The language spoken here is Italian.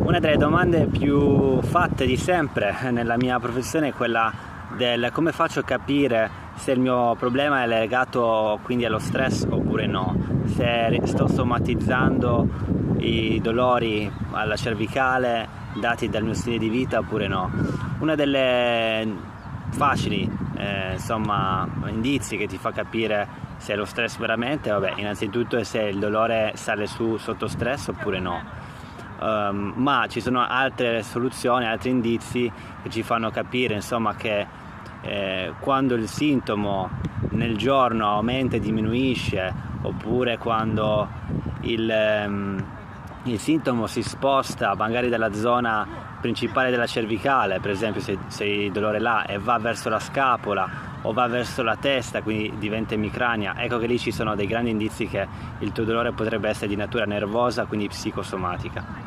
Una delle domande più fatte di sempre nella mia professione è quella del come faccio a capire se il mio problema è legato quindi allo stress oppure no, se sto somatizzando i dolori alla cervicale dati dal mio stile di vita oppure no. Una delle facili indizi che ti fa capire se è lo stress veramente, innanzitutto è se il dolore sale su sotto stress oppure no. Ma ci sono altre soluzioni, altri indizi che ci fanno capire che quando il sintomo nel giorno aumenta e diminuisce, oppure quando il sintomo si sposta magari dalla zona principale della cervicale, per esempio se il dolore là e va verso la scapola o va verso la testa, quindi diventa emicrania, ecco che lì ci sono dei grandi indizi che il tuo dolore potrebbe essere di natura nervosa, quindi psicosomatica.